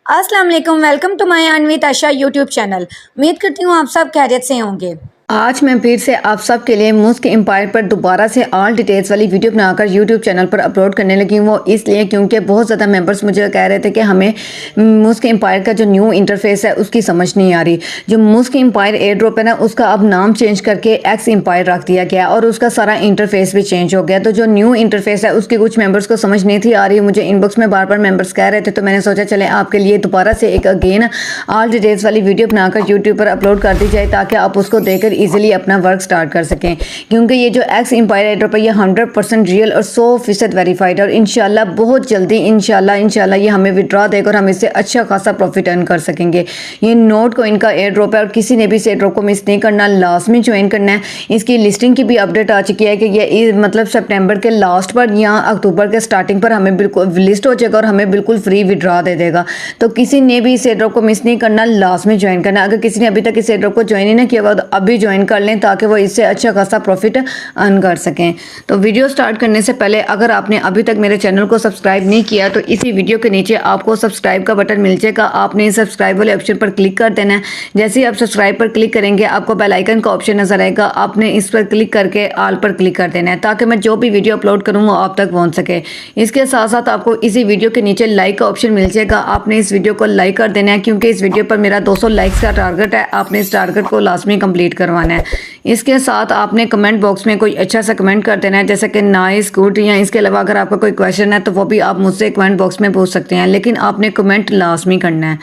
अस्सलाम वालेकुम, welcome to my Anvit Asha YouTube channel. उम्मीद करती हूँ आप सब खैरियत से होंगे। आज मैं फिर से आप सब के लिए मुस्क एम्पायर पर दोबारा से ऑल डिटेल्स वाली वीडियो बनाकर यूट्यूब चैनल पर अपलोड करने लगी हूँ। वो इसलिए क्योंकि बहुत ज़्यादा मेंबर्स मुझे कह रहे थे कि हमें मुस्क एम्पायर का जो न्यू इंटरफेस है उसकी समझ नहीं आ रही। जो मुस्क एम्पायर एयर ड्रॉप है ना, उसका अब नाम चेंज करके एक्स एम्पायर रख दिया गया और उसका सारा इंटरफेस भी चेंज हो गया। तो जो न्यू इंटरफेस है उसकी कुछ मेंबर्स को समझ नहीं थी आ रही। मुझे इनबॉक्स में बार बार मेंबर्स कह रहे थे, तो मैंने सोचा चले आपके लिए दोबारा से एक अगेन ऑल डिटेल्स वाली वीडियो बनाकर यूट्यूब पर अपलोड कर दी जाए ताकि आप उसको देखकर ईजिली अपना वर्क स्टार्ट कर सकें। क्योंकि ये जो एक्स एम्पायर एयर ड्रॉप है ये 100% रियल और 100% वेरीफाइड है और इंशाल्लाह बहुत जल्दी इंशाल्लाह ये हमें विड्रॉ देकर हम इससे अच्छा खासा प्रॉफिट अर्न कर सकेंगे। ये नोट कॉइन का एयर ड्रॉप है और किसी ने भी इस एयर ड्रॉप को मिस नहीं करना, लाजमी ज्वाइन करना है। इसकी लिस्टिंग की भी अपडेट आ चुकी है कि ये मतलब सितंबर के लास्ट पर या अक्टूबर के स्टार्टिंग पर हमें बिल्कुल लिस्ट हो जाएगा और हमें बिल्कुल फ्री विड्रॉ दे देगा। तो किसी ने भी इस एयर ड्रॉप को मिस नहीं करना, लाजमी ज्वाइन करना। अगर किसी ने अभी तक इस एयर ड्रॉप को ज्वाइन ही नहीं किया हुआ तो अभी ज्वाइन कर लें ताकि वो इससे अच्छा खासा प्रॉफिट अर्न कर सकें। तो वीडियो स्टार्ट करने से पहले अगर आपने अभी तक मेरे चैनल को सब्सक्राइब नहीं किया तो इसी वीडियो के नीचे आपको सब्सक्राइब का बटन मिल जाएगा। आपने सब्सक्राइब वाले ऑप्शन पर क्लिक कर देना है। जैसे ही आप सब्सक्राइब पर क्लिक करेंगे आपको बेल आइकन का ऑप्शन नजर आएगा, आपने इस पर क्लिक करके ऑल पर क्लिक कर देना है ताकि मैं जो भी वीडियो अपलोड करूँ वो आप तक पहुँच सके। इसके साथ साथ आपको इसी वीडियो के नीचे लाइक का ऑप्शन मिल जाएगा, आपने इस वीडियो को लाइक कर देना है क्योंकि इस वीडियो पर मेरा 200 लाइक्स का टारगेट है। आपने इस टारगेट को लाजमी कंप्लीट करवाना है। इसके साथ आपने कमेंट बॉक्स में कोई अच्छा सा कमेंट कर देना है जैसे कि नाइस, गुड, या इसके अलावा अगर आपका कोई क्वेश्चन है तो वो भी आप मुझसे कमेंट बॉक्स में पूछ सकते हैं, लेकिन आपने कमेंट लाजमी करना है।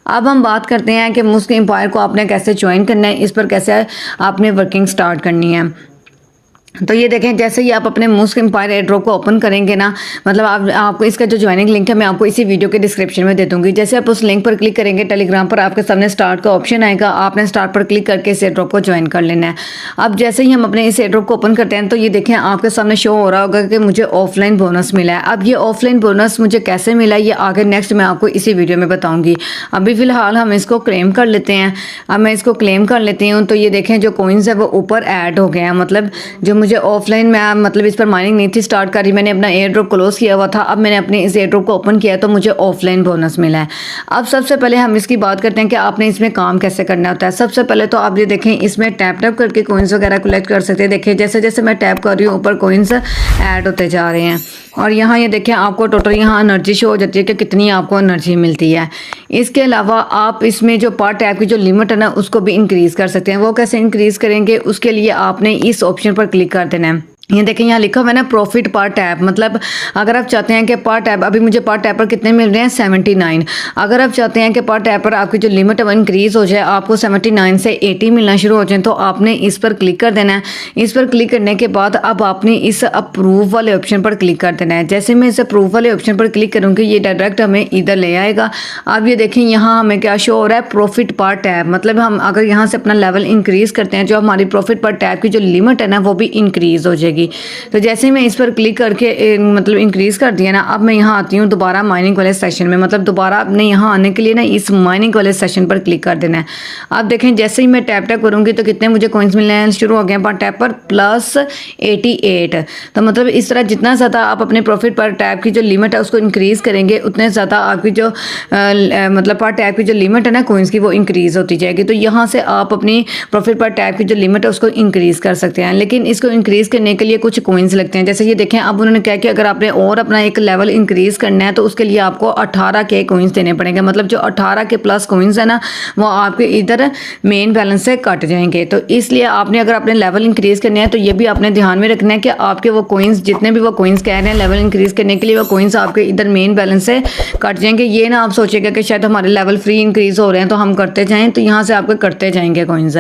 अब हम बात करते हैं कि मुस्क एम्पायर को आपने कैसे ज्वाइन करना है, इस पर कैसे आपने वर्किंग स्टार्ट करनी है। तो ये देखें, जैसे ही आप अपने मुस्क एम्पायर एयर ड्रॉप को ओपन करेंगे ना, मतलब आपको इसका जो ज्वाइनिंग लिंक है मैं आपको इसी वीडियो के डिस्क्रिप्शन में दे दूंगी। जैसे आप उस लिंक पर क्लिक करेंगे टेलीग्राम पर आपके सामने स्टार्ट का ऑप्शन आएगा, आपने स्टार्ट पर क्लिक करके इस एयर ड्रॉप को ज्वाइन कर लेना है। अब जैसे ही हम अपने इस एयर ड्रॉप को ओपन करते हैं तो ये देखें आपके सामने शो हो रहा होगा कि मुझे ऑफलाइन बोनस मिला है। अब ये ऑफलाइन बोनस मुझे कैसे मिला ये आगे नेक्स्ट मैं आपको इसी वीडियो में बताऊँगी। अभी फ़िलहाल हम इसको क्लेम कर लेते हैं। अब मैं इसको क्लेम कर लेती हूँ तो ये देखें जो कॉइन्स है वो ऊपर ऐड हो गए हैं। मतलब जो मुझे ऑफलाइन में मतलब इस पर माइनिंग नहीं थी स्टार्ट करी, मैंने अपना एयर ड्रॉप क्लोज किया हुआ था। अब मैंने अपने इस एयर ड्रॉप को ओपन किया तो मुझे ऑफलाइन बोनस मिला है। अब सबसे पहले हम इसकी बात करते हैं कि आपने इसमें काम कैसे करना होता है। सबसे पहले तो आप ये देखें इसमें टैप टैप करके कॉइन्स वगैरह कलेक्ट कर सकते हैं। देखिए जैसे जैसे मैं टैप कर रही हूँ ऊपर कॉइन्स ऐड होते जा रहे हैं और यहाँ ये देखें आपको टोटल यहाँ एनर्जी शो हो जाती है कि कितनी आपको एनर्जी मिलती है। इसके अलावा आप इसमें जो पर टैप की जो लिमिट है ना उसको भी इंक्रीज़ कर सकते हैं। वो कैसे इंक्रीज़ करेंगे, उसके लिए आपने इस ऑप्शन पर क्लिक कर देना है। ये देखें यहाँ लिखा हुआ है ना प्रॉफिट पर टैप, मतलब अगर आप चाहते हैं कि पर टैप अभी मुझे पर टैप पर कितने मिल रहे हैं 79। अगर आप चाहते हैं कि पर टैप पर आपकी जो लिमिट है वो इंक्रीज़ हो जाए, आपको 79 से 80 मिलना शुरू हो जाए, तो आपने इस पर क्लिक कर देना है। इस पर क्लिक करने के बाद अब आपने इस अप्रूव वाले ऑप्शन पर क्लिक कर देना है। जैसे मैं इस अप्रूव वाले ऑप्शन पर क्लिक करूँगी ये डायरेक्ट हमें इधर ले आएगा। अब ये देखें यहाँ हमें क्या शो हो रहा है प्रॉफिट पर टैप, मतलब हम अगर यहाँ से अपना लेवल इंक्रीज़ करते हैं जो हमारी प्रॉफिट पर टैप की जो लिमिट है ना वो भी इंक्रीज़ हो जाएगी। तो जैसे मैं इस पर क्लिक करके मतलब इंक्रीज़ कर दिया ना, अब मैं यहाँ आती हूँ दोबारा माइनिंग वाले सेशन में। मतलब दोबारा अपने यहाँ आने के लिए ना इस माइनिंग वाले सेशन पर क्लिक कर देना है। आप देखें जैसे ही मैं टैप टैप करूँगी तो कितने मुझे कॉइन्स मिलने शुरू हो गए पर टैप पर +88। तो मतलब इस तरह जितना ज़्यादा आप अपने प्रॉफिट पर टैप की जो लिमिट है उसको इंक्रीज़ करेंगे उतने ज़्यादा आपकी जो मतलब पर टैप की जो लिमिट है ना कॉइन्स की वो इंक्रीज़ होती जाएगी। तो यहाँ से आप अपनी प्रॉफिट पर टैप की जो लिमिट है उसको इंक्रीज़ कर सकते हैं, लेकिन इसको इंक्रीज़ करने के लिए कुछ कॉइन्स लगते हैं। जैसे ये देखें अब उन्होंने क्या कि अगर आपने और अपना एक लेवल इंक्रीज़ करना है तो उसके लिए आपको 18 के कॉइन्स देने पड़ेंगे। मतलब जो 18 के प्लस कॉइन्स है ना वो आपके इधर मेन बैलेंस से कट जाएंगे। तो इसलिए आपने अगर अपने लेवल इंक्रीज़ करने हैं तो ये भी आपने ध्यान में रखना है कि आपके वो कॉइन्स जितने भी वो कॉइन्स कह रहे हैं लेवल इंक्रीज़ करने के लिए वो कॉइन्स आपके इधर मेन बैलेंस से कट जाएंगे। ये ना आप सोचेगा कि शायद हमारे लेवल फ्री इंक्रीज़ हो रहे हैं तो हम करते जाएँ, तो यहाँ से आपके कटते जाएंगे कॉइन्स।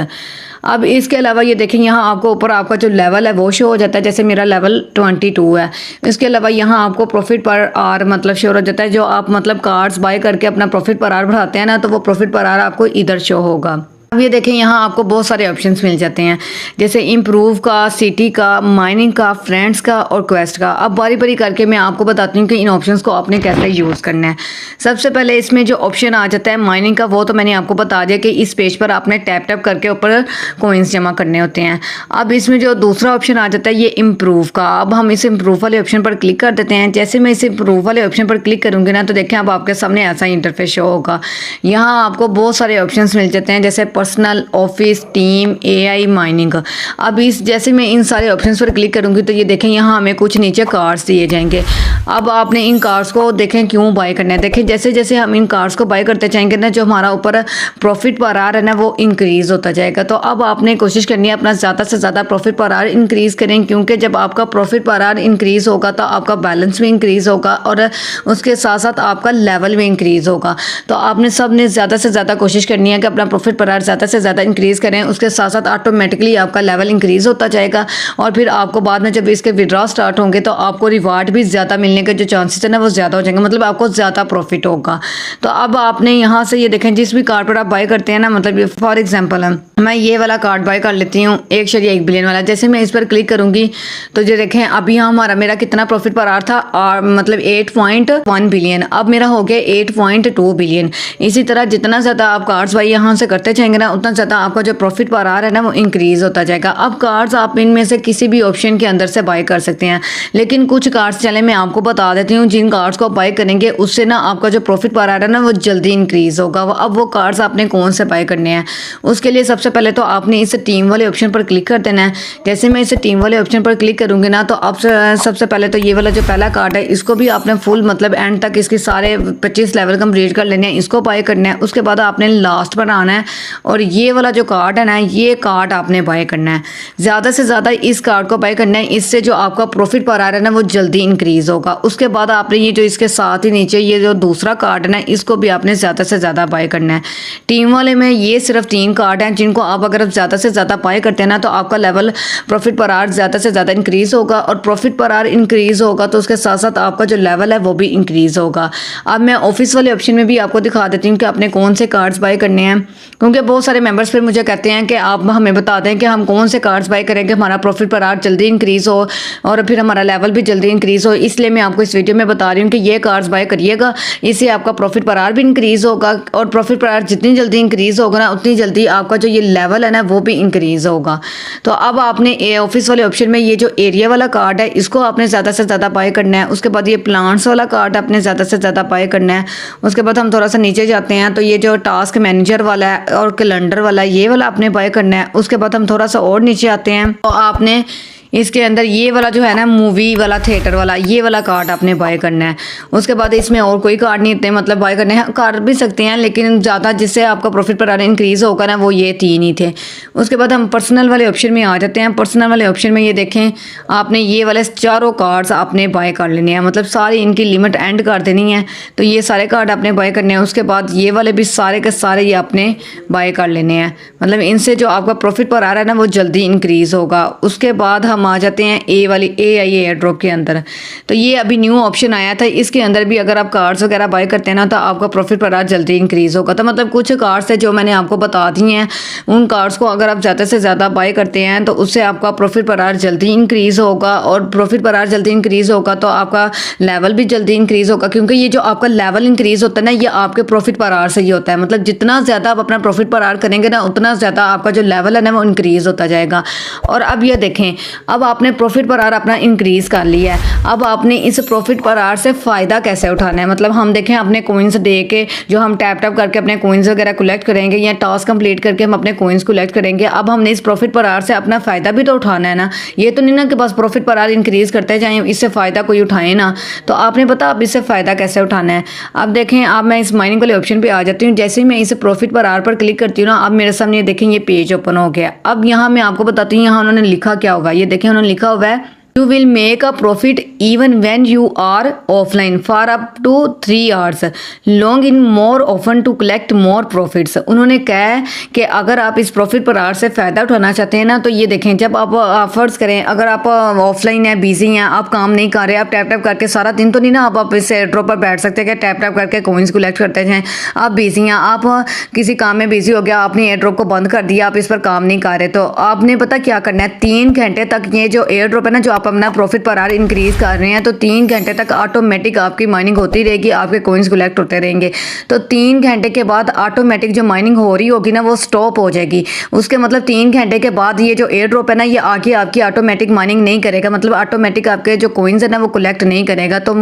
अब इसके अलावा ये देखें यहाँ आपको ऊपर आपका जो लेवल है वो शो हो जाता है। जैसे मेरा लेवल 22 है। इसके अलावा यहाँ आपको प्रॉफिट पर आवर मतलब शो हो जाता है। जो आप मतलब कार्ड्स बाय करके अपना प्रॉफिट पर आवर बढ़ाते हैं ना तो वो प्रॉफिट पर आवर आपको इधर शो होगा। अब ये देखें यहाँ आपको बहुत सारे ऑप्शंस मिल जाते हैं, जैसे इम्प्रूव का, सिटी का, माइनिंग का, फ्रेंड्स का और क्वेस्ट का। अब बारी बारी करके मैं आपको बताती हूँ कि इन ऑप्शंस को आपने कैसे यूज़ करना है। सबसे पहले इसमें जो ऑप्शन आ जाता है माइनिंग का, वो तो मैंने आपको बता दिया कि इस पेज पर आपने टैप टैप करके ऊपर कॉइन्स जमा करने होते हैं। अब इसमें जो दूसरा ऑप्शन आ जाता है ये इम्प्रूव का। अब हम इस इम्प्रूव वाले ऑप्शन पर क्लिक कर देते हैं। जैसे मैं इस इम्प्रूव वाले ऑप्शन पर क्लिक करूँगी ना, तो देखें अब आपके सामने ऐसा इंटरफेस शो होगा। यहाँ आपको बहुत सारे ऑप्शन मिल जाते हैं, जैसे personal, office, team, AI, mining. अब इस जैसे मैं इन सारे ऑप्शंस पर क्लिक करूंगी तो ये देखें यहाँ हमें कुछ नीचे कार्ड्स दिए जाएंगे। अब आपने इन कार्ड्स को देखें क्यों बाय करना है। देखें जैसे जैसे हम इन कार्ड्स को बाय करते जाएंगे ना, जो हमारा ऊपर प्रॉफिट पर आर है ना वो इंक्रीज होता जाएगा। तो अब आपने कोशिश करनी है अपना ज़्यादा से ज़्यादा प्रॉफिट पर आर इंक्रीज करें, क्योंकि जब आपका प्रॉफिट पर आर इंक्रीज होगा तो आपका बैलेंस भी इंक्रीज होगा और उसके साथ साथ आपका लेवल भी इंक्रीज होगा। तो आपने सब ने ज़्यादा से ज़्यादा कोशिश करनी है कि अपना प्रॉफिट पर आर ज़्यादा से ज़्यादा इंक्रीज़ करें। उसके साथ साथ ऑटोमेटिकली आपका लेवल इंक्रीज़ होता जाएगा और फिर आपको बाद में जब इसके विड्रॉ स्टार्ट होंगे तो आपको रिवार्ड भी ज़्यादा मिलने के जो चांसेस है ना वो ज़्यादा हो जाएंगे, मतलब आपको ज़्यादा प्रॉफिट होगा। तो अब आपने यहाँ से ये देखें जिस भी कार्ड पर आप बाय करते हैं ना, मतलब फॉर एग्जाम्पल मैं ये वाला कार्ड बाय कर लेती हूँ 1.1 बिलियन वाला। जैसे मैं इस पर क्लिक करूँगी तो जो देखें अभी यहाँ हमारा मेरा कितना प्रॉफिट पर आ रहा था, और मतलब 8.1 बिलियन, अब मेरा हो गया 8.2 बिलियन। इसी तरह जितना ज़्यादा आप कार्ड्स बाई यहाँ से करते जाएंगे ना, उतना ज़्यादा आपका जो प्रॉफिट पर आ रहा है ना वो इंक्रीज होता जाएगा। अब कार्ड्स आप इनमें से किसी भी ऑप्शन के अंदर से बाय कर सकते हैं, लेकिन कुछ कार्ड्स चले मैं आपको बता देती हूँ जिन कार्ड्स को बाय करेंगे उससे ना आपका जो प्रॉफिट पर आ रहा है ना वो जल्दी इंक्रीज होगा। अब वो कार्ड्स आपने कौन से बाय करने हैं, उसके लिए सबसे पहले तो आपने इस टीम वाले ऑप्शन पर क्लिक कर देना है। जैसे मैं इस टीम वाले ऑप्शन पर क्लिक करूँगी ना, तो अब सबसे पहले तो ये वाला जो पहला कार्ड है इसको भी आपने फुल मतलब एंड तक इसके सारे 25 लेवल कंप्लीट कर लेने हैं, इसको बाय करना है। उसके बाद आपने लास्ट पर आना है और ये वाला जो कार्ड है ना, ये कार्ड आपने बाय करना है। ज़्यादा से ज़्यादा इस कार्ड को बाय करना है, इससे जो आपका प्रॉफिट पर आ रहा है ना वो जल्दी इंक्रीज होगा। उसके बाद आपने ये जो इसके साथ ही नीचे ये जो दूसरा कार्ड है ना, इसको भी आपने ज़्यादा से ज़्यादा बाय करना है। टीम वाले में ये सिर्फ 3 कार्ड हैं जिनको आप अगर ज़्यादा से ज़्यादा बाय करते हैं ना, तो आपका लेवल प्रॉफिट पर आर ज़्यादा से ज़्यादा इंक्रीज होगा, और प्रॉफिट पर आर इंक्रीज होगा तो उसके साथ साथ आपका जो लेवल है वो भी इंक्रीज होगा। अब मैं ऑफिस वाले ऑप्शन में भी आपको दिखा देती हूँ कि आपने कौन से कार्ड्स बाय करने हैं, क्योंकि बहुत सारे मेंबर्स फिर मुझे कहते हैं कि आप हमें बता दें कि हम कौन से कार्ड्स बाय करेंगे हमारा प्रॉफिट पर आर जल्दी इंक्रीज हो और फिर हमारा लेवल भी जल्दी इंक्रीज हो। इसलिए मैं आपको इस वीडियो में बता रही हूँ कि ये कार्ड्स बाय करिएगा, इससे आपका प्रॉफिट पर आर भी इंक्रीज होगा, और प्रॉफिट पर आर जितनी जल्दी इंक्रीज होगा ना उतनी जल्दी आपका जो ये लेवल है ना वो भी इंक्रीज होगा। तो अब आपने ऑफिस वाले ऑप्शन में ये जो एरिया वाला कार्ड है इसको आपने ज़्यादा से ज़्यादा बाय करना है। उसके बाद ये प्लांट्स वाला कार्ड आपने ज़्यादा से ज़्यादा बाय करना है। उसके बाद हम थोड़ा सा नीचे जाते हैं तो ये जो टास्क मैनेजर वाला है और कैलेंडर वाला, ये वाला आपने बाय करना है। उसके बाद हम थोड़ा सा और नीचे आते हैं तो आपने इसके अंदर ये वाला जो है ना मूवी वाला, थिएटर वाला, ये वाला कार्ड आपने बाय करना है। उसके बाद इसमें और कोई कार्ड नहीं इतने मतलब बाय करने हैं, कर भी सकते हैं लेकिन ज़्यादा जिससे आपका प्रॉफिट पर आना इंक्रीज होगा ना वो ये 3 ही थे। उसके बाद हम पर्सनल वाले ऑप्शन में आ जाते हैं। पर्सनल वाले ऑप्शन में ये देखें आपने ये वाले 4 कार्ड्स आपने बाय कर लेने हैं, मतलब सारी इनकी लिमिट एंड कर देनी है। तो ये सारे कार्ड आपने बाय करने हैं। उसके बाद ये वाले भी सारे के सारे ये आपने बाय कर लेने हैं, मतलब इनसे जो आपका प्रॉफिट पर आ रहा है ना वो जल्दी इंक्रीज होगा। उसके बाद हम आ जाते हैं ए वाली AI एयर ड्रॉप के अंदर। तो ये अभी न्यू ऑप्शन आया था, इसके अंदर भी अगर आप कार्ड्स वगैरह बाय करते हैं ना तो आपका प्रॉफिट पर आज जल्दी इंक्रीज होगा। तो मतलब कुछ कार्ड्स है जो मैंने आपको बता दी हैं, उन कार्ड्स को अगर आप ज़्यादा से ज़्यादा बाय करते हैं तो उससे आपका प्रॉफिट पर आज जल्दी इंक्रीज होगा, और प्रॉफिट पर आज जल्दी इंक्रीज होगा तो आपका लेवल भी जल्दी इंक्रीज होगा, क्योंकि ये जो आपका लेवल इंक्रीज होता है ना ये आपके प्रॉफिट पर आर से ही होता है। मतलब जितना ज़्यादा आप अपना प्रॉफिट पर आर करेंगे ना उतना ज़्यादा आपका जो लेवल है ना वो इंक्रीज होता जाएगा। और अब ये देखें, अब आपने प्रॉफिट पर आर अपना इंक्रीज कर लिया है, अब आपने इस प्रॉफिट पर आर से फ़ायदा कैसे उठाना है। मतलब हम देखें अपने कोइंस दे के जो हम टैप टैप करके अपने कोइंस वगैरह कलेक्ट करेंगे या टास्क कंप्लीट करके हम अपने कोइंस कलेक्ट करेंगे। अब हमने इस प्रॉफिट पर आर से अपना फ़ायदा भी तो उठाना है ना, ये तो नहीं ना कि बस प्रॉफिट पर आर इंक्रीज करते जाएँ, इससे फ़ायदा कोई उठाए ना। तो आपने पता अब इससे फ़ायदा कैसे उठाना है। अब देखें, अब मैं इस माइनिंग वाले ऑप्शन पर आ जाती हूँ। जैसे ही मैं इस प्रॉफिट पर आर पर क्लिक करती हूँ ना, अब मेरे सामने देखें ये पेज ओपन हो गया। अब यहाँ मैं आपको बताती हूँ यहाँ उन्होंने लिखा क्या होगा। ये देखें उन्होंने लिखा हुआ है You will make a profit even when you are offline for up to 3 hours. Long in more often to collect more profits. उन्होंने कहा है कि अगर आप इस प्रॉफिट पर आवर से फ़ायदा उठाना चाहते हैं ना, तो ये देखें, जब आप फर्ज करें अगर आप ऑफलाइन हैं, बिजी हैं, आप काम नहीं कर रहे, आप टैप टैप करके सारा दिन तो नहीं ना आप इस एयर ड्रॉप पर बैठ सकते हैं कि टैप टैप करके कॉइन्स कलेक्ट करते हैं। आप बिजी हैं, आप किसी काम में बिजी हो गया, आपने एयर ड्रॉप को बंद कर दिया, आप इस पर काम नहीं कर रहे, तो आपने पता क्या करना है, 3 घंटे तक ये जो एयर ड्रॉप है ना, जो आप अपना प्रॉफिट पर आवर इंक्रीज कर रहे हैं, तो 3 घंटे तक ऑटोमेटिक आपकी माइनिंग होती रहेगी, आपके कॉइन्स कलेक्ट होते रहेंगे। तो 3 घंटे के बाद ऑटोमेटिक जो माइनिंग हो रही होगी ना, वो स्टॉप हो जाएगी। उसके मतलब 3 घंटे के बाद ये जो एयर ड्रॉप है ना, ये आगे आपकी ऑटोमेटिक माइनिंग नहीं करेगा, मतलब ऑटोमेटिक आपके जो कॉइन्स है ना वो कलेक्ट नहीं करेगा। तो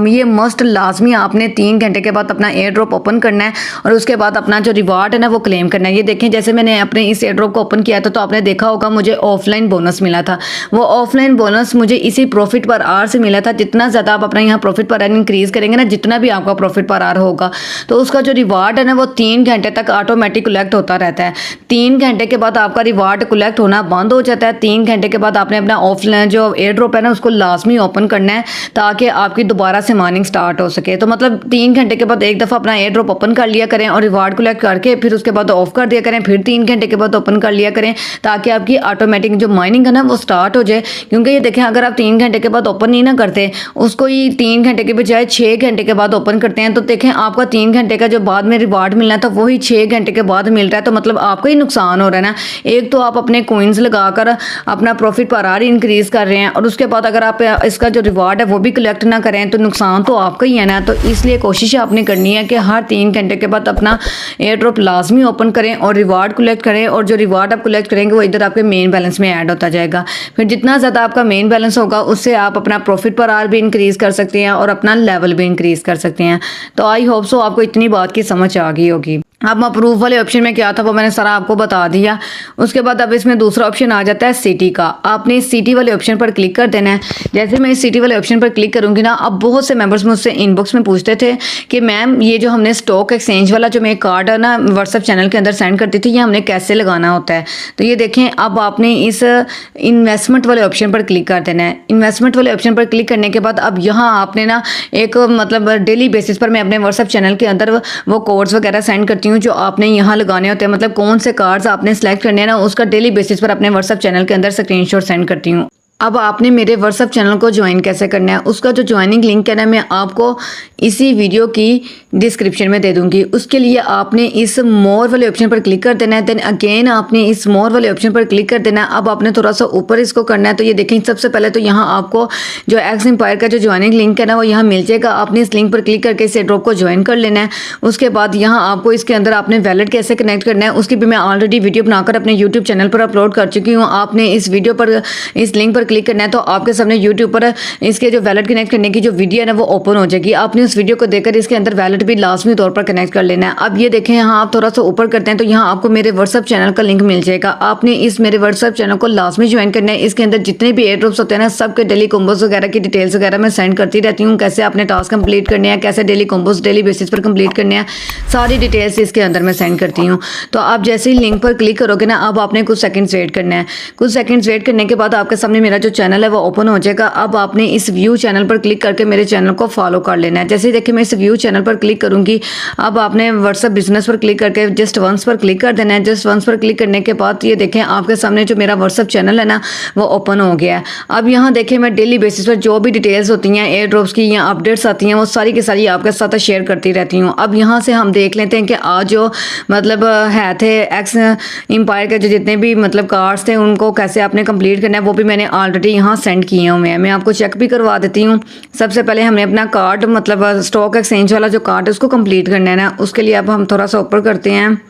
ये मस्ट लाजमी आपने 3 घंटे के बाद अपना एयर ड्रॉप ओपन करना है और उसके बाद अपना जो रिवार्ड है ना वो क्लेम करना है। ये देखें, जैसे मैंने अपने इस एयर ड्रॉप को ओपन किया था तो आपने देखा होगा मुझे ऑफलाइन बोनस मिला था। वो ऑफलाइन बोनस मुझे इसी प्रॉफिट पर आवर से मिला था। जितना ज़्यादा आप अपना यहाँ प्रॉफिट पर आवर इंक्रीज करेंगे ना, जितना भी आपका प्रॉफिट पर आवर होगा, तो उसका जो रिवार्ड है ना वो 3 घंटे तक ऑटोमेटिक कलेक्ट होता रहता है। 3 घंटे के बाद आपका रिवार्ड कलेक्ट होना बंद हो जाता है। 3 घंटे के बाद आपने अपना ऑफलाइन जो एयर ड्रॉप है ना उसको लाजमी ओपन करना है ताकि आपकी दोबारा से माइनिंग स्टार्ट हो सके। तो मतलब 3 घंटे के बाद एक दफ़ा अपना एयर ड्रॉप ओपन कर लिया करें और रिवार्ड कलेक्ट करके फिर उसके बाद ऑफ कर दिया करें, फिर 3 घंटे के बाद ओपन कर लिया करें ताकि आपकी ऑटोमेटिक जो माइनिंग है ना वो स्टार्ट हो जाए। क्योंकि ये देखें, अगर आप 3 घंटे के बाद ओपन नहीं ना करते, उसको ही 3 घंटे के बजाय 6 घंटे के बाद ओपन करते हैं, तो देखें आपका 3 घंटे का जो बाद में रिवार्ड मिलना था वही 6 घंटे के बाद मिल रहा है। तो मतलब आपका ही नुकसान हो रहा है ना। एक तो आप अपने कॉइन्स लगाकर अपना प्रॉफिट पर आवर इंक्रीज कर रहे हैं और उसके बाद अगर आप इसका जो रिवार्ड है वो भी कलेक्ट ना करें तो नुकसान तो आपका ही है ना। तो इसलिए कोशिश आपने करनी है कि हर 3 घंटे के बाद अपना एयर ड्रॉप लाजमी ओपन करें और रिवार्ड कलेक्ट करें, और जो रिवार्ड आप कलेक्ट करेंगे वो इधर आपके मेन बैलेंस में ऐड होता जाएगा। फिर जितना ज़्यादा आपका मेन बैलेंस होगा उससे आप अपना प्रॉफिट पर आवर भी इंक्रीज कर सकते हैं और अपना लेवल भी इंक्रीज कर सकते हैं। तो आई होप सो आपको इतनी बात की समझ आ गई होगी। अब अप्रूव वाले ऑप्शन में क्या था वो मैंने सारा आपको बता दिया। उसके बाद अब इसमें दूसरा ऑप्शन आ जाता है सिटी का। आपने सिटी वाले ऑप्शन पर क्लिक कर देना है। जैसे मैं इस सिटी वाले ऑप्शन पर क्लिक करूंगी ना, अब बहुत से मेंबर्स मुझसे इनबॉक्स में पूछते थे कि मैम ये जो हमने स्टॉक एक्सचेंज वाला जो मैं कार्ड है ना व्हाट्सएप चैनल के अंदर सेंड करती थी, ये हमने कैसे लगाना होता है। तो ये देखें, अब आपने इस इन्वेस्टमेंट वाले ऑप्शन पर क्लिक कर देना है। इन्वेस्टमेंट वाले ऑप्शन पर क्लिक करने के बाद अब यहाँ आपने ना एक मतलब डेली बेसिस पर मैं अपने व्हाट्सएप चैनल के अंदर वो कोड्स वगैरह सेंड करती हूँ जो आपने यहाँ लगाने होते हैं। मतलब कौन से कार्ड्स आपने सेलेक्ट करने हैं ना, उसका डेली बेसिस पर अपने व्हाट्सएप चैनल के अंदर स्क्रीनशॉट सेंड करती हूँ। अब आपने मेरे व्हाट्सएप चैनल को ज्वाइन कैसे करना है, उसका जो ज्वाइनिंग लिंक है ना मैं आपको इसी वीडियो की डिस्क्रिप्शन में दे दूंगी। उसके लिए आपने इस मोर वाले ऑप्शन पर क्लिक कर देना है। देन अगेन आपने इस मोर वाले ऑप्शन पर क्लिक कर देना है। अब आपने थोड़ा सा ऊपर इसको करना है। तो ये देखें, सबसे पहले तो यहाँ आपको जो एक्स एम्पायर का जो ज्वाइनिंग लिंक है ना वो यहाँ मिल जाएगा। आपने इस लिंक पर क्लिक करके इस ड्रॉप को ज्वाइन कर लेना है। उसके बाद यहाँ आपको इसके अंदर आपने वैलेट कैसे कनेक्ट करना है उसकी भी मैं ऑलरेडी वीडियो बनाकर अपने यूट्यूब चैनल पर अपलोड कर चुकी हूँ। आपने इस वीडियो पर इस लिंक पर क्लिक करना है तो आपके सामने यूट्यूब पर इसके जो वैलेट कनेक्ट करने की जो वीडियो है ना वो ओपन हो जाएगी। आपने उस वीडियो को देखकर इसके अंदर वैलेट भी लाजमी तौर पर कनेक्ट कर लेना है। अब ये देखें, यहाँ आप थोड़ा सा ऊपर करते हैं तो यहाँ आपको मेरे व्हाट्सएप चैनल का लिंक मिल जाएगा। आपने इस मेरे व्हाट्सएप चैनल को लाजमी ज्वाइन करना है। इसके अंदर जितने भी एयर ड्रॉप्स होते हैं ना, सबके डेली कॉम्बोज वगैरह की डिटेल्स वगैरह मैं सेंड करती रहती हूँ। कैसे आपने टास्क कंप्लीट करने हैं, कैसे डेली कॉम्बोज डेली बेसिस पर कंप्लीट करने हैं, सारी डिटेल्स इसके अंदर मैं सेंड करती हूँ। तो आप जैसे ही लिंक पर क्लिक करोगे ना, अब आपने कुछ सेकंड्स वेट करना है। कुछ सेकंड्स वेट करने के बाद आपके सामने मेरा जो चैनल है वो ओपन हो जाएगा। अब आपने इस व्यू चैनल पर क्लिक करके मेरे चैनल को फॉलो कर लेना है। जैसे ही देखिए मैं इस व्यू चैनल पर क्लिक करूंगी, अब आपने व्हाट्सएप बिजनेस पर क्लिक करके जस्ट वंस पर क्लिक कर देना है। जस्ट वंस पर क्लिक करने के बाद ये देखें आपके सामने जो मेरा व्हाट्सएप चैनल है ना वो ओपन हो गया है। अब यहाँ देखें मैं डेली बेसिस पर जो भी डिटेल्स होती हैं एयर ड्रॉप्स की या अपडेट्स आती हैं वो सारी की सारी आपके साथ शेयर करती रहती हूँ। अब यहाँ से हम देख लेते हैं कि आज जो मतलब है थे एक्स एम्पायर के जो जितने भी मतलब कार्ड्स थे उनको कैसे आपने कंप्लीट करना है वो भी मैंने ऑलरेडी यहाँ सेंड किए हुए हैं। मैं आपको चेक भी करवा देती हूँ। सबसे पहले हमने अपना कार्ड मतलब स्टॉक एक्सचेंज वाला जो कार्ड है उसको कंप्लीट करना है ना, उसके लिए अब हम थोड़ा सा ऊपर करते हैं।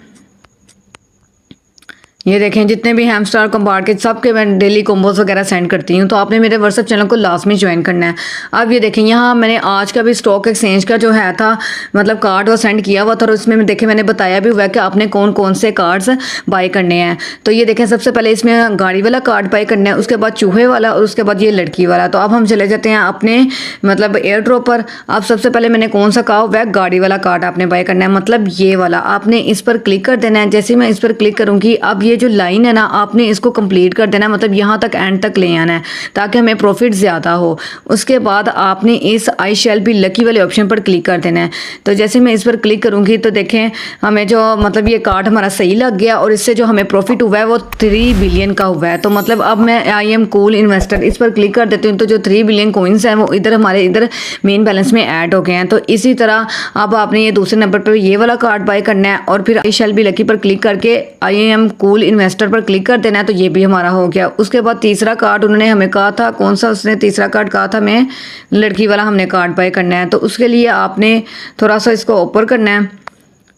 ये देखें जितने भी हैमस्टर कंपार्ट के सबके मैं डेली कॉम्बोज वगैरह सेंड करती हूँ। तो आपने मेरे व्हाट्सएप चैनल को लाजमी ज्वाइन करना है। अब ये देखें यहाँ मैंने आज का भी स्टॉक एक्सचेंज का जो है था मतलब कार्ड वो सेंड किया हुआ था और उसमें देखें मैंने बताया भी हुआ है कि आपने कौन कौन से कार्ड्स बाई करने हैं। तो ये देखें सबसे पहले इसमें गाड़ी वाला कार्ड बाई करना है, उसके बाद चूहे वाला और उसके बाद ये लड़की वाला। तो अब हम चले जाते हैं अपने मतलब एयर ड्रॉप पर। अब सबसे पहले मैंने कौन सा कहा वह गाड़ी वाला कार्ड आपने बाई करना है, मतलब ये वाला। आपने इस पर क्लिक कर देना है। जैसे मैं इस पर क्लिक करूँगी अब ये जो लाइन है ना आपने इसको कंप्लीट कर देना, मतलब यहाँ तक एंड तक ले आना है ताकि हमें प्रॉफिट ज़्यादा हो। उसके बाद आपने इस आई शैल बी लकी वाले ऑप्शन पर क्लिक कर देना है। तो जैसे मैं इस पर क्लिक करूँगी तो देखें हमें जो मतलब ये कार्ड हमारा सही लग गया और इससे जो हमें प्रॉफिट हुआ है वो 3 बिलियन का हुआ है। तो मतलब अब मैं आई एम कूल इन्वेस्टर इस पर क्लिक कर देती हूँ तो जो 3 बिलियन कॉइन्स हैं वो इधर हमारे इधर मेन बैलेंस में ऐड हो गए हैं। तो इसी तरह अब आपने ये दूसरे नंबर पर ये वाला कार्ड बाय करना है और फिर आई शैल बी लकी पर क्लिक करके आई एम कूल इन्वेस्टर पर क्लिक कर देना है। तो ये भी हमारा हो गया। उसके बाद तीसरा कार्ड उन्होंने हमें कहा था, कौन सा उसने तीसरा कार्ड कहा था, मैं लड़की वाला हमने कार्ड बाय करना है। तो उसके लिए आपने थोड़ा सा इसको ऊपर करना है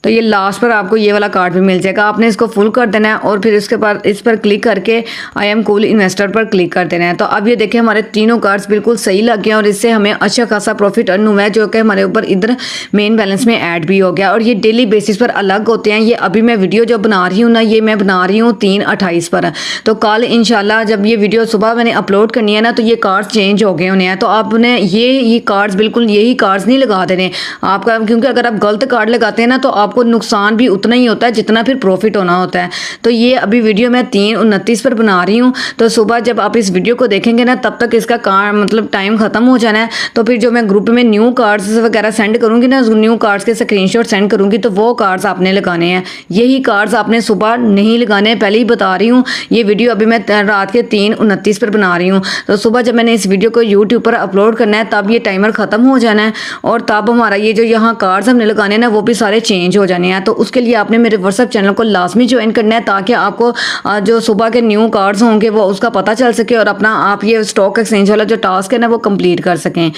तो ये लास्ट पर आपको ये वाला कार्ड भी मिल जाएगा। आपने इसको फुल कर देना है और फिर इसके बाद इस पर क्लिक करके आई एम कूल इन्वेस्टर पर क्लिक कर देना है। तो अब ये देखिए हमारे तीनों कार्ड्स बिल्कुल सही लग गए और इससे हमें अच्छा खासा प्रॉफिट अर्न हुआ है जो कि हमारे ऊपर इधर मेन बैलेंस में ऐड भी हो गया। और ये डेली बेसिस पर अलग होते हैं। ये अभी मैं वीडियो जो बना रही हूँ ना ये मैं बना रही हूँ 3/28 पर। तो कल इंशाल्लाह जब ये वीडियो सुबह मैंने अपलोड करनी है ना तो ये कार्ड्स चेंज हो गए होने हैं। तो आपने ये कार्ड्स बिल्कुल यही कार्ड्स नहीं लगा देने आपका, क्योंकि अगर आप गलत कार्ड लगाते हैं ना तो आपको नुकसान भी उतना ही होता है जितना फिर प्रॉफिट होना होता है। तो ये अभी वीडियो मैं 3/29 पर बना रही हूँ। तो सुबह जब आप इस वीडियो को देखेंगे ना तब तक इसका मतलब टाइम खत्म हो जाना है। तो फिर जो मैं ग्रुप में न्यू कार्ड्स वगैरह सेंड करूँगी ना, न्यू कार्ड्स के स्क्रीनशॉट सेंड करूँगी तो वो कार्ड्स आपने लगाने हैं। यही कार्ड्स आपने सुबह नहीं लगाने हैं, पहले ही बता रही हूँ। ये वीडियो अभी मैं रात के 3:29 पर बना रही हूँ। तो सुबह जब मैंने इस वीडियो को यूट्यूब पर अपलोड करना है तब ये टाइमर ख़त्म हो जाना है और तब हमारा ये जो यहाँ कार्ड्स हमने लगाने हैं ना वो भी सारे चेंज हो जाने हैं। तो उसके लिए आपने मेरे व्हाट्सएप चैनल को लाजमी ज्वाइन करना है ताकि आपको जो सुबह के न्यू कार्ड्स होंगे वो उसका पता चल सके और अपना आप ये स्टॉक एक्सचेंज वाला जो टास्क है ना वो कंप्लीट कर सकें।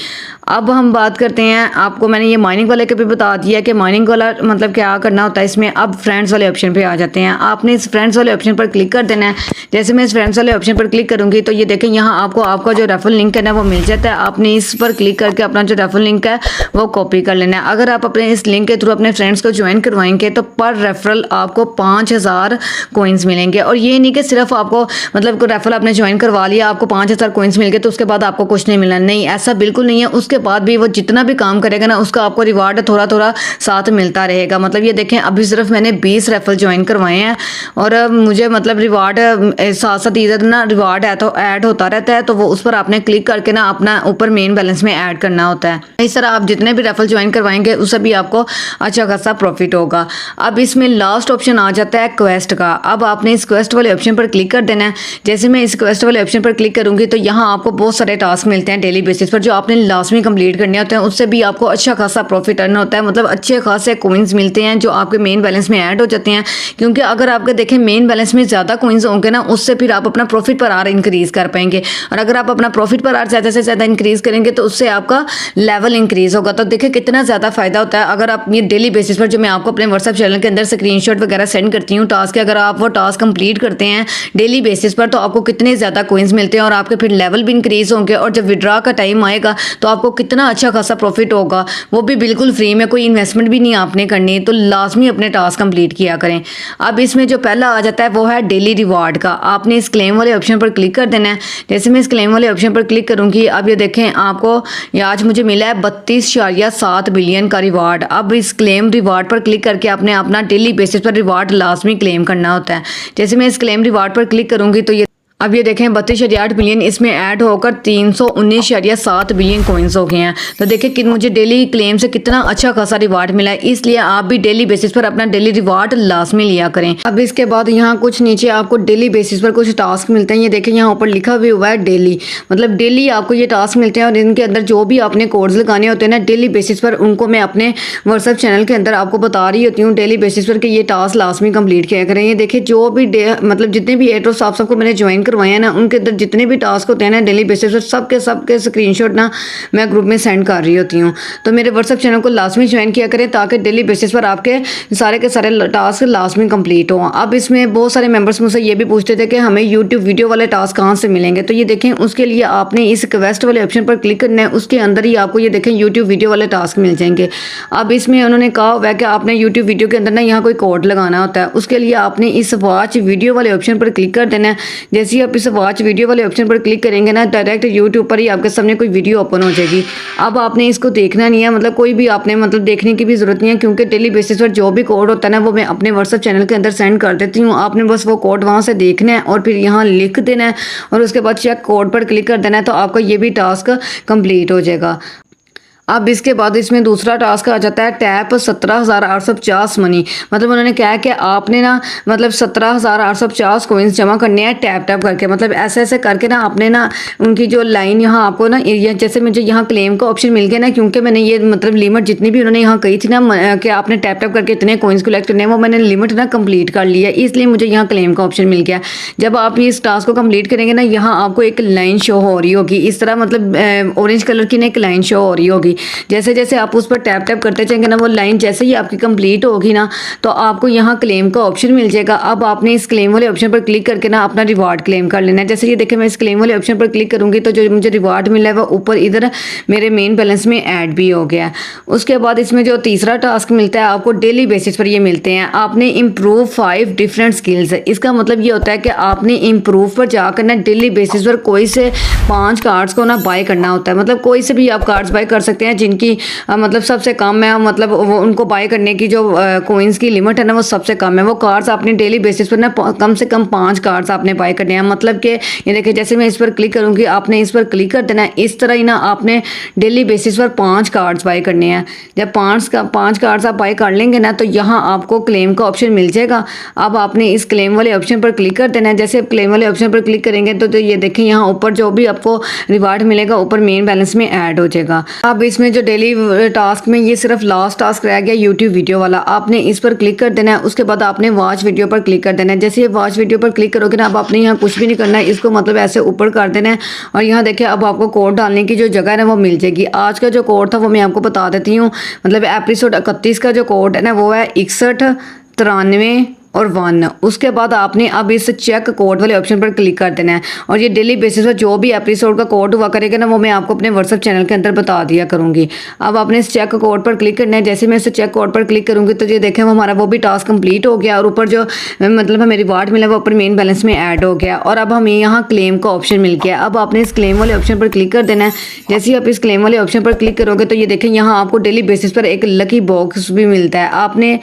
अब हम बात करते हैं, आपको मैंने ये माइनिंग वाले के भी बता दिया कि माइनिंग वाला मतलब क्या करना होता है इसमें। अब फ्रेंड्स वाले ऑप्शन पे आ जाते हैं। आपने इस फ्रेंड्स वाले ऑप्शन पर क्लिक कर देना है। जैसे मैं इस फ्रेंड्स वाले ऑप्शन पर क्लिक करूँगी तो ये देखें यहाँ आपको आपका जो रेफरल लिंक है ना वो मिल जाता है। आपने इस पर क्लिक करके अपना जो रेफरल लिंक है वो कॉपी कर लेना है। अगर आप अपने इस लिंक के थ्रू अपने फ्रेंड्स को ज्वाइन करवाएंगे तो पर रेफरल आपको 5000 कॉइन्स मिलेंगे। और ये नहीं कि सिर्फ आपको मतलब रेफरल आपने ज्वाइन करवा लिया आपको 5000 कॉइन्स मिल गए तो उसके बाद आपको कुछ नहीं मिलना, नहीं ऐसा बिल्कुल नहीं है। उसके बाद भी वो जितना भी काम करेगा ना उसका आपको रिवार्ड थोड़ा थोड़ा साथ मिलता रहेगा। मतलब ये देखें अभी सिर्फ मैंने 20 रेफरल ज्वाइन करवाए हैं और मुझे मतलब रिवार्ड साथ साथ इधर ना रिवार्ड है तो ऐड होता रहता है। तो वो उस पर आपने क्लिक करके ना अपना ऊपर मेन बैलेंस में ऐड करना होता है। इस तरह आप जितने भी रेफरल ज्वाइन करवाएंगे उससे भी आपको अच्छा खासा प्रॉफिट होगा। अब इसमें लास्ट ऑप्शन आ जाता है क्वेस्ट का। अब आपने इस क्वेस्ट वाले ऑप्शन पर क्लिक कर देना है। जैसे मैं इस क्वेस्ट वाले ऑप्शन पर क्लिक करूंगी तो यहाँ आपको बहुत सारे टास्क मिलते हैं डेली बेसिस पर जो आपने लाजमी कंप्लीट करने होते हैं। उससे भी आपको अच्छा खासा प्रॉफिट अर्न होता है, मतलब अच्छे खासे कॉइन्स मिलते हैं जो आपके मेन बैलेंस में ऐड हो जाते हैं। क्योंकि अगर आपके देखें मेन बैलेंस में ज़्यादा कॉइन्स होंगे ना उससे फिर आप अपना प्रॉफिट पर आर इंक्रीज़ कर पाएंगे। और अगर आप अपना प्रॉफिट पर आर ज़्यादा से ज़्यादा इंक्रीज़ करेंगे तो उससे आपका लेवल इंक्रीज़ होगा। तो देखिए कितना ज़्यादा फ़ायदा होता है। अगर आप ये डेली बेसिस पर जो मैं आपको अपने व्हाट्सएप चैनल के अंदर स्क्रीनशॉट वगैरह सेंड करती हूँ टास्क के, अगर आप वो टास्क कंप्लीट करते हैं डेली बेसिस पर तो आपको कितने ज़्यादा कॉइन्स मिलते हैं और आपके फिर लेवल भी इंक्रीज़ होंगे। और जब विड्रॉ का टाइम आएगा तो आपको कितना अच्छा खासा प्रॉफिट होगा, वो भी बिल्कुल फ्री में, कोई इन्वेस्टमेंट भी नहीं आपने करनी। तो लाजमी अपने टास्क कंप्लीट किया करें। अब इसमें जो पहला आ जाता है वो है डेली रिवार्ड का। आपने इस क्लेम वाले ऑप्शन पर क्लिक कर देना है। जैसे मैं इस क्लेम वाले ऑप्शन पर क्लिक करूँगी अब ये देखें आपको आज मुझे मिला है 32.7 बिलियन का रिवार्ड। अब इस क्लेम रिवार्ड पर क्लिक करके आपने अपना डेली बेसिस पर रिवार्ड लाजमी क्लेम करना होता है। जैसे मैं इस क्लेम रिवार्ड पर क्लिक करूँगी तो ये अब ये देखें 32.8 बिलियन इसमें ऐड होकर 319.7 बिलियन कॉइन्स हो गए हैं। तो देखें कि मुझे डेली क्लेम से कितना अच्छा खासा रिवार्ड मिला है। इसलिए आप भी डेली बेसिस पर अपना डेली रिवार्ड लाजमी लिया करें। अब इसके बाद यहाँ कुछ नीचे आपको डेली बेसिस पर कुछ टास्क मिलते हैं। ये देखें यहाँ ऊपर लिखा भी हुआ है डेली, मतलब डेली आपको ये टास्क मिलते हैं और इनके अंदर जो भी आपने कोड्स लगाने होते हैं ना डेली बेसिस पर उनको मैं अपने व्हाट्सएप चैनल के अंदर आपको बता रही होती हूँ डेली बेसिस पर कि ये टास्क लाजमी कंप्लीट किया करें। ये देखें जो भी मतलब जितने भी एड्रोस आप सबको मैंने ज्वाइन करवाए हैं ना उनके अंदर जितने भी टास्क होते हैं ना डेली बेसिस पर सबके स्क्रीनशॉट ना मैं ग्रुप में सेंड कर रही होती हूँ। तो मेरे व्हाट्सएप चैनल को लाजमी ज्वाइन किया करें ताकि डेली बेसिस पर आपके सारे के सारे टास्क लाजमी कंप्लीट हों। अब इसमें बहुत सारे मेंबर्स मुझसे ये भी पूछते थे कि हमें यूट्यूब वीडियो वाले टास्क कहाँ से मिलेंगे। तो ये देखें उसके लिए आपने इस क्वेस्ट वाले ऑप्शन पर क्लिक करना है। उसके अंदर ही आपको ये देखें यूट्यूब वीडियो वाले टास्क मिल जाएंगे। अब इसमें उन्होंने कहा हुआ है कि आपने यूट्यूब वीडियो के अंदर ना यहाँ कोई कोड लगाना होता है। उसके लिए आपने इस वॉच वीडियो वाले ऑप्शन पर क्लिक कर देना है। जैसे जैसे ही आप इस वॉच वीडियो वाले ऑप्शन पर क्लिक करेंगे ना, डायरेक्ट यूट्यूब पर ही आपके सामने कोई वीडियो ओपन हो जाएगी। अब आपने इसको देखना नहीं है, मतलब कोई भी आपने मतलब देखने की भी ज़रूरत नहीं है, क्योंकि डेली बेसिस पर जो भी कोड होता है ना वो मैं अपने व्हाट्सएप चैनल के अंदर सेंड कर देती हूँ। आपने बस वो कोड वहाँ से देखना है और फिर यहाँ लिख देना है और उसके बाद चेक कोड पर क्लिक कर देना है, तो आपका ये भी टास्क कंप्लीट हो जाएगा। अब इसके बाद इसमें दूसरा टास्क आ जाता है टैप 17,850 मनी। मतलब उन्होंने क्या है कि आपने ना मतलब 17,850 कॉइन्स जमा करने हैं टैप टैप करके, मतलब ऐसे ऐसे करके ना आपने ना उनकी जो लाइन यहाँ आपको ना ये जैसे मुझे यहाँ क्लेम का ऑप्शन मिल गया ना, क्योंकि मैंने ये मतलब लिमिट जितनी भी उन्होंने यहाँ कही थी ना कि आपने टैप टैप करके इतने कॉइन्स कलेक्ट करने हैं, वो मैंने लिमिट ना कंप्लीट कर लिया, इसलिए मुझे यहाँ क्लेम का ऑप्शन मिल गया। जब आप इस टास्क को कंप्लीट करेंगे ना, यहाँ आपको एक लाइन शो हो रही होगी इस तरह, मतलब ऑरेंज कलर की ना एक लाइन शो हो रही होगी। जैसे जैसे आप उस पर टैप टैप करते जाएंगे ना, वो लाइन जैसे ही आपकी कंप्लीट होगी ना, तो आपको यहाँ क्लेम का ऑप्शन मिल जाएगा। अब आपने इस क्लेम वाले ऑप्शन पर क्लिक करके ना अपना रिवार्ड क्लेम कर लेना है। जैसे ये देखिए मैं इस क्लेम वाले ऑप्शन पर क्लिक करूंगी तो जो मुझे रिवार्ड मिला है वो ऊपर इधर मेरे मेन बैलेंस में ऐड भी हो गया। उसके बाद इसमें जो तीसरा टास्क मिलता है आपको डेली बेसिस पर ये मिलते हैं, आपने इम्प्रूव 5 डिफरेंट स्किल्स। इसका मतलब ये होता है कि आपने इम्प्रूव पर जाकर ना डेली बेसिस पर कोई से 5 कार्ड्स को ना बाय करना होता है। मतलब कोई से भी आप कार्ड्स बाय कर सकते हैं जिनकी मतलब सबसे कम है, मतलब वो उनको बाय करने की जो कॉइन्स की लिमिट है ना वो सबसे कम है। वो कार्ड्स आपने डेली बेसिस पर ना कम से कम 5 कार्ड्स आपने बाय करने हैं। मतलब कि ये देखिए जैसे मैं इस पर क्लिक करूँगी, आपने इस पर क्लिक कर देना है, इस तरह ही ना आपने डेली बेसिस पर 5 कार्ड्स बाय करने हैं। जब 5 कार्ड्स आप बाय कर लेंगे ना, तो यहाँ आपको क्लेम का ऑप्शन मिल जाएगा। अब आपने इस क्लेम वाले ऑप्शन पर क्लिक कर देना है। जैसे आप क्लेम वाले ऑप्शन पर क्लिक करेंगे तो ये देखें यहाँ ऊपर जो भी आपको रिवार्ड मिलेगा ऊपर मेन बैलेंस में ऐड हो जाएगा। अब इसमें जो डेली टास्क में ये सिर्फ लास्ट टास्क रह गया यूट्यूब वीडियो वाला, आपने इस पर क्लिक कर देना है। उसके बाद आपने वॉच वीडियो पर क्लिक कर देना है। जैसे ये वॉच वीडियो पर क्लिक करोगे ना, अब आपने यहाँ कुछ भी नहीं करना है, इसको मतलब ऐसे ऊपर कर देना है और यहाँ देखिए अब आपको कोड डालने की जो जगह है ना वो मिल जाएगी। आज का जो कोड था वो मैं आपको बता देती हूँ। मतलब एपिसोड 31 का जो कोड है ना वो है 61 93 और 1। उसके बाद आपने अब इस चेक कोड वाले ऑप्शन पर क्लिक कर देना है और ये डेली बेसिस पर जो भी एपिसोड का कोड हुआ करेगा ना वो मैं आपको अपने व्हाट्सएप चैनल के अंदर बता दिया करूँगी। अब आपने इस चेक कोड पर क्लिक करना है। जैसे मैं इस चेक कोड पर क्लिक करूँगी तो ये देखें वो हमारा वो भी टास्क कंप्लीट हो गया और ऊपर जो मतलब हमें रिवार्ड मिला वो ऊपर मेन बैलेंस में ऐड हो गया और अब हमें यहाँ क्लेम का ऑप्शन मिल गया। अब आपने इस क्लेम वाले ऑप्शन पर क्लिक कर देना है। जैसे ही आप इस क्लेम वाले ऑप्शन पर क्लिक करोगे तो ये देखें यहाँ आपको डेली बेसिस पर एक लकी बॉक्स भी मिलता है। आपने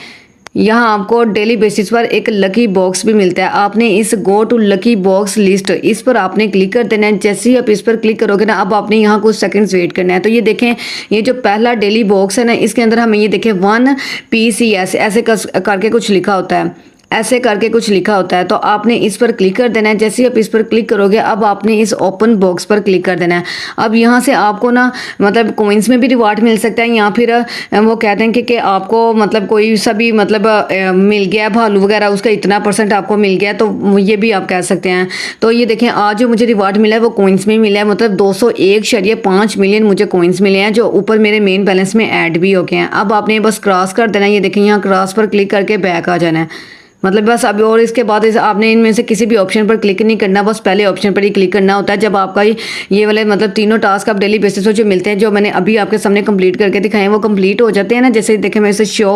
यहाँ आपको डेली बेसिस पर एक लकी बॉक्स भी मिलता है। आपने इस go to lucky box list इस पर आपने क्लिक कर देना है। जैसे ही आप इस पर क्लिक करोगे ना, अब आपने यहाँ कुछ सेकंड्स वेट करना है। तो ये देखें ये जो पहला डेली बॉक्स है ना, इसके अंदर हमें ये देखें 1 PCS ऐसे करके कुछ लिखा होता है, ऐसे करके कुछ लिखा होता है। तो आपने इस पर क्लिक कर देना है। जैसे ही आप इस पर क्लिक करोगे अब आपने इस ओपन बॉक्स पर क्लिक कर देना है। अब यहाँ से आपको ना मतलब कॉइन्स में भी रिवार्ड मिल सकता है या फिर वो कहते हैं कि आपको मतलब कोई सा भी मतलब मिल गया भालू वगैरह उसका इतना % आपको मिल गया, तो ये भी आप कह सकते हैं। तो ये देखें आज जो मुझे रिवार्ड मिला है वो कॉइन्स में मिला है, मतलब 201.5 मिलियन मुझे कॉइन्स मिले हैं जो ऊपर मेरे मेन बैलेंस में ऐड भी हो गए हैं। अब आपने बस क्रॉस कर देना है। ये देखें यहाँ क्रॉस पर क्लिक करके बैक आ जाना है, मतलब बस अभी। और इसके बाद आपने इनमें से किसी भी ऑप्शन पर क्लिक नहीं करना, बस पहले ऑप्शन पर ही क्लिक करना होता है। जब आपका ये वाले मतलब तीनों टास्क आप डेली बेसिस पर जो मिलते हैं जो मैंने अभी आपके सामने कंप्लीट करके दिखाए हैं वो कंप्लीट हो जाते हैं ना। जैसे देखें मैं इसे शो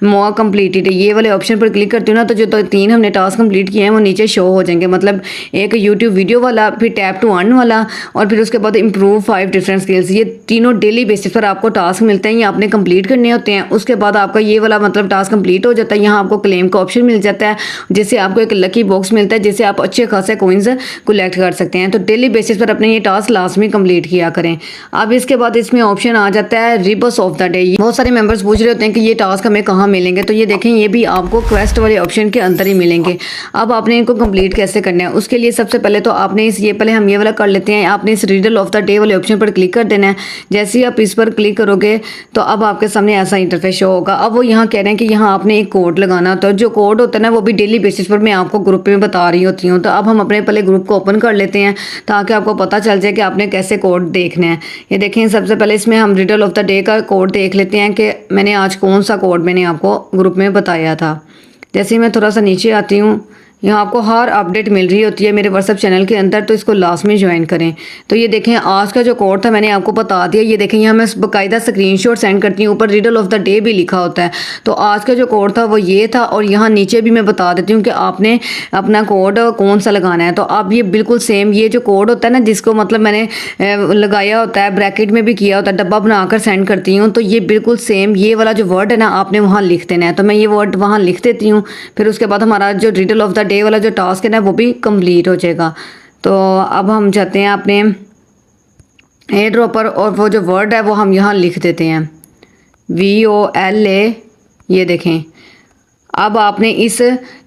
मोर कंप्लीटेड ये वाले ऑप्शन पर क्लिक करती हूँ ना, तो जो 3 हमने टास्क कंप्लीट किए हैं वो नीचे शो हो जाएंगे। मतलब एक यूट्यूब वीडियो वाला, फिर टैप टू अर्न वाला और फिर उसके बाद इम्प्रूव 5 डिफरेंट स्किल्स। ये तीनों डेली बेसिस पर आपको टास्क मिलते हैं, ये आपने कंप्लीट करने होते हैं। उसके बाद आपका ये वाला मतलब टास्क कंप्लीट हो जाता है। यहाँ आपको क्लेम का ऑप्शन मिल जाता है जिससे आपको एक लकी बॉक्स मिलता है जिससे आप अच्छे खासे कॉइन्स कलेक्ट कर सकते हैं। तो डेली बेसिस पर अपने ये टास्क लास्ट में कंप्लीट किया करें। अब इसके बाद इसमें ऑप्शन आ जाता है रिबस ऑफ द डे। बहुत सारे मेंबर्स पूछ रहे होते हैं कि ये टास्क हमें कहाँ मिलेंगे, तो ये देखें ये भी आपको क्वेस्ट वाले ऑप्शन के अंदर ही मिलेंगे। अब आपने इनको कंप्लीट कैसे करना है उसके लिए सबसे पहले तो आपने पहले हम ये वाला कर लेते हैं। आपने इस रिडल ऑफ द डे वाले ऑप्शन पर क्लिक कर देना है। जैसे ही आप इस पर क्लिक करोगे तो अब आपके सामने ऐसा इंटरफेस शो होगा। अब वो यहाँ कह रहे हैं कि यहाँ आपने एक कोड लगाना होता है। जो कोड होता है ना वो भी डेली बेसिस पर मैं आपको ग्रुप में बता रही होती हूँ। तो अब हम अपने पहले ग्रुप को ओपन कर लेते हैं ताकि आपको पता चल जाए कि आपने कैसे कोड देखना है। ये देखें सबसे पहले इसमें हम रिडल ऑफ द डे का कोड देख लेते हैं कि मैंने आज कौन सा कोड मैंने आपको ग्रुप में बताया था। जैसे मैं थोड़ा सा नीचे आती हूँ, यहाँ आपको हर अपडेट मिल रही होती है मेरे व्हाट्सएप चैनल के अंदर, तो इसको लास्ट में ज्वाइन करें। तो ये देखें आज का जो कोड था मैंने आपको बता दिया। ये देखें यहाँ मैं बाकायदा स्क्रीनशॉट सेंड करती हूँ, ऊपर रिडल ऑफ द डे भी लिखा होता है। तो आज का जो कोड था वो ये था, और यहाँ नीचे भी मैं बता देती हूँ कि आपने अपना कोड कौन सा लगाना है। तो आप ये बिल्कुल सेम ये जो कोड होता है ना, जिसको मतलब मैंने लगाया होता है, ब्रैकेट में भी किया होता है, डब्बा बनाकर सेंड करती हूँ, तो ये बिल्कुल सेम ये वाला जो वर्ड है ना आपने वहाँ लिख देना है। तो मैं ये वर्ड वहाँ लिख देती हूँ, फिर उसके बाद हमारा जो रिडल ऑफ द डे वाला जो टास्क है ना वो भी कंप्लीट हो जाएगा। तो अब हम जाते हैं अपने एयर ड्रॉपर, और वो जो वर्ड है वो हम यहाँ लिख देते हैं VOLA। ये देखें अब आपने इस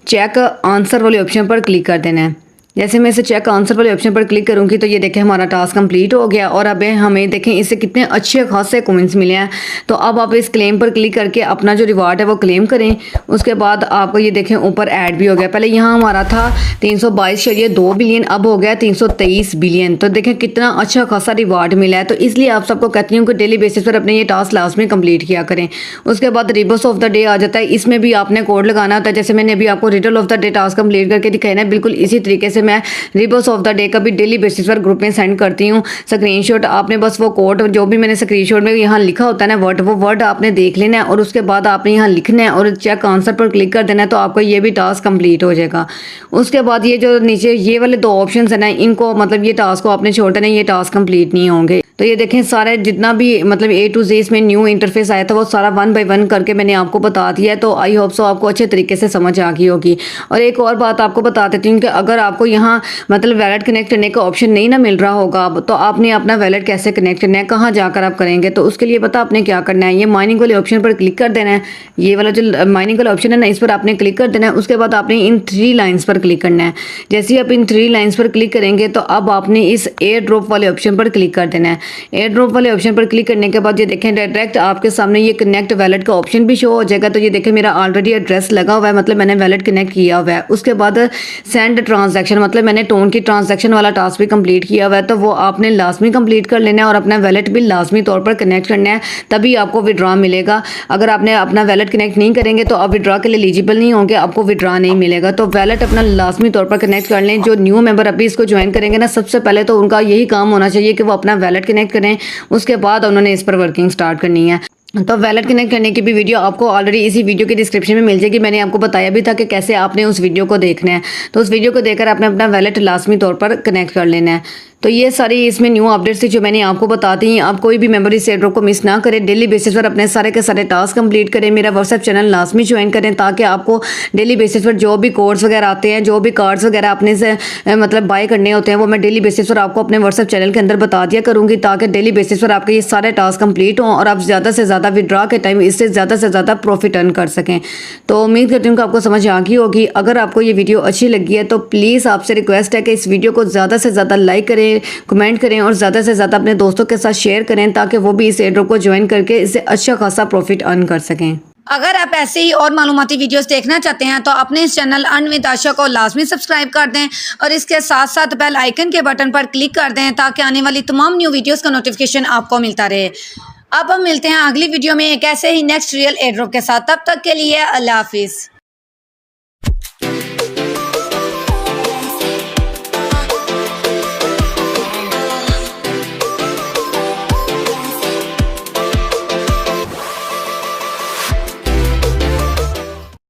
चेक आंसर वाले ऑप्शन पर क्लिक कर देना है। जैसे मैं इसे चेक आंसर वाले ऑप्शन पर क्लिक करूंगी तो ये देखें हमारा टास्क कंप्लीट हो गया, और अब हमें देखें इससे कितने अच्छे खासे कमेंट्स मिले हैं। तो अब आप इस क्लेम पर क्लिक करके अपना जो रिवार्ड है वो क्लेम करें। उसके बाद आपको ये देखें ऊपर ऐड भी हो गया। पहले यहाँ हमारा था 322.2 बिलियन, अब हो गया 323 बिलियन। तो देखें कितना अच्छा खासा रिवार्ड मिला है। तो इसलिए आप सबको कहती हूँ कि डेली बेसिस पर अपने ये टास्क लास्ट में कंप्लीट किया करें। उसके बाद रिबस ऑफ द डे आ जाता है, इसमें भी आपने कोड लगाना होता है। जैसे मैंने अभी आपको riddle of the day task complete करके दिखाया ना, बिल्कुल इसी तरीके से मैं रिबस ऑफ द डे का भी डेली बेसिस पर ग्रुप में सेंड करती हूँ स्क्रीनशॉट। आपने बस वो कोड जो भी मैंने स्क्रीनशॉट में यहाँ लिखा होता है ना वर्ड, वो वर्ड आपने देख लेना है, और उसके बाद आपने यहाँ लिखना है और चेक आंसर पर क्लिक कर देना है। तो आपका ये भी टास्क कंप्लीट हो जाएगा। उसके बाद ये जो नीचे ये वाले 2 ऑप्शन है ना, इनको मतलब ये टास्क को आपने छोड़ देना, ये टास्क कंप्लीट नहीं होंगे। तो ये देखें सारे जितना भी मतलब A to Z इसमें न्यू इंटरफेस आया था वो सारा 1 बाय 1 करके मैंने आपको बता दिया है। तो आई होप सो आपको अच्छे तरीके से समझ आ गई होगी। और एक और बात आपको बता देती हूँ कि अगर आपको यहाँ मतलब वैलेट कनेक्ट करने का ऑप्शन नहीं ना मिल रहा होगा, तो आपने अपना वैलेट कैसे कनेक्ट करना है, कहाँ जाकर आप करेंगे, तो उसके लिए पता आपने क्या करना है, ये माइनिंग वाले ऑप्शन पर क्लिक कर देना है। ये वाला जो माइनिंग वाला ऑप्शन है ना, इस पर आपने क्लिक कर देना है। उसके बाद आपने इन 3 लाइन्स पर क्लिक करना है। जैसे ही आप इन 3 लाइन्स पर क्लिक करेंगे तो अब आपने इस एयर ड्रॉप वाले ऑप्शन पर क्लिक कर देना है। एयर ड्रॉप वाले ऑप्शन पर क्लिक करने के बाद ये देखें डायरेक्ट आपके सामने ये कनेक्ट वैलेट का ऑप्शन भी शो हो जाएगा। तो ये देखें मेरा ऑलरेडी एड्रेस लगा हुआ है, मतलब मैंने वैलेट कनेक्ट किया हुआ है। उसके बाद सेंड ट्रांजैक्शन, मतलब मैंने टोन की ट्रांजैक्शन वाला टास्क भी कंप्लीट किया हुआ है। तो वो आपने लाजमी कंप्लीट कर लेना है और अपना वैलेट भी लाजमी तौर पर कनेक्ट करना है, तभी आपको विड्रॉ मिलेगा। अगर आपने अपना वैलेट कनेक्ट नहीं करेंगे तो आप विड्रॉ के लिए एलिजिबल नहीं होंगे, आपको विड्रॉ नहीं मिलेगा। तो वैलेट अपना लाजमी तौर पर कनेक्ट कर लें। जो न्यू मेंबर अभी इसको ज्वाइन करेंगे ना, सबसे पहले तो उनका यही काम होना चाहिए कि वो अपना वैलेट कनेक्ट करें, उसके बाद उन्होंने इस पर वर्किंग स्टार्ट करनी है। तो वैलेट कनेक्ट करने की भी वीडियो आपको ऑलरेडी इसी वीडियो के डिस्क्रिप्शन में मिल जाएगी। मैंने आपको बताया भी था कि कैसे आपने उस वीडियो को देखना है। तो उस वीडियो को देखकर आपने अपना वैलेट लाजमी तौर पर कनेक्ट कर लेना है। तो ये सारी इसमें न्यू अपडेट्स थी जो मैंने आपको बता दी। आप कोई भी मेंबर इस एयर ड्रॉप को मिस ना करें, डेली बेसिस पर अपने सारे के सारे टास्क कंप्लीट करें। मेरा व्हाट्सएप चैनल लाजमी ज्वाइन करें, ताकि आपको डेली बेसिस पर जो भी कोड्स वगैरह आते हैं, जो भी कार्ड्स वगैरह अपने से मतलब बाय करने होते हैं, वो मैं डेली बेसिस पर आपको अपने व्हाट्सएप चैनल के अंदर बता दिया करूँगी, ताकि डेली बेसिस पर आपके ये सारे टास्क कंप्लीट हों और आप ज़्यादा से ज़्यादा विड्रॉ के टाइम इससे ज़्यादा से ज़्यादा प्रॉफिट अर्न कर सकें। तो उम्मीद करती हूँ कि आपको समझ आ गई होगी। अगर आपको ये वीडियो अच्छी लगी है तो प्लीज़ आपसे रिक्वेस्ट है कि इस वीडियो को ज़्यादा से ज़्यादा लाइक करें, कमेंट करें और ज़्यादा से ज़्यादा अपने दोस्तों के साथ शेयर करें, ताकि वो भी इस एयर ड्रॉप को ज्वाइन करके इससे अच्छा खासा प्रॉफिट अर्न कर सकें। अगर आप ऐसे ही और मालूमाती वीडियोस देखना चाहते हैं तो अपने इस चैनल अर्न विद आशा को लाजमी सब्सक्राइब कर दें और इसके साथ साथ बेल आइकन के बटन पर क्लिक कर दें, ताकि आने वाली तमाम न्यू वीडियोस का नोटिफिकेशन आपको मिलता रहे। अब हम मिलते हैं अगली वीडियो में एक ऐसे ही नेक्स्ट रियल एयर ड्रॉप के साथ। तब तक के लिए अल्लाह हाफिज़।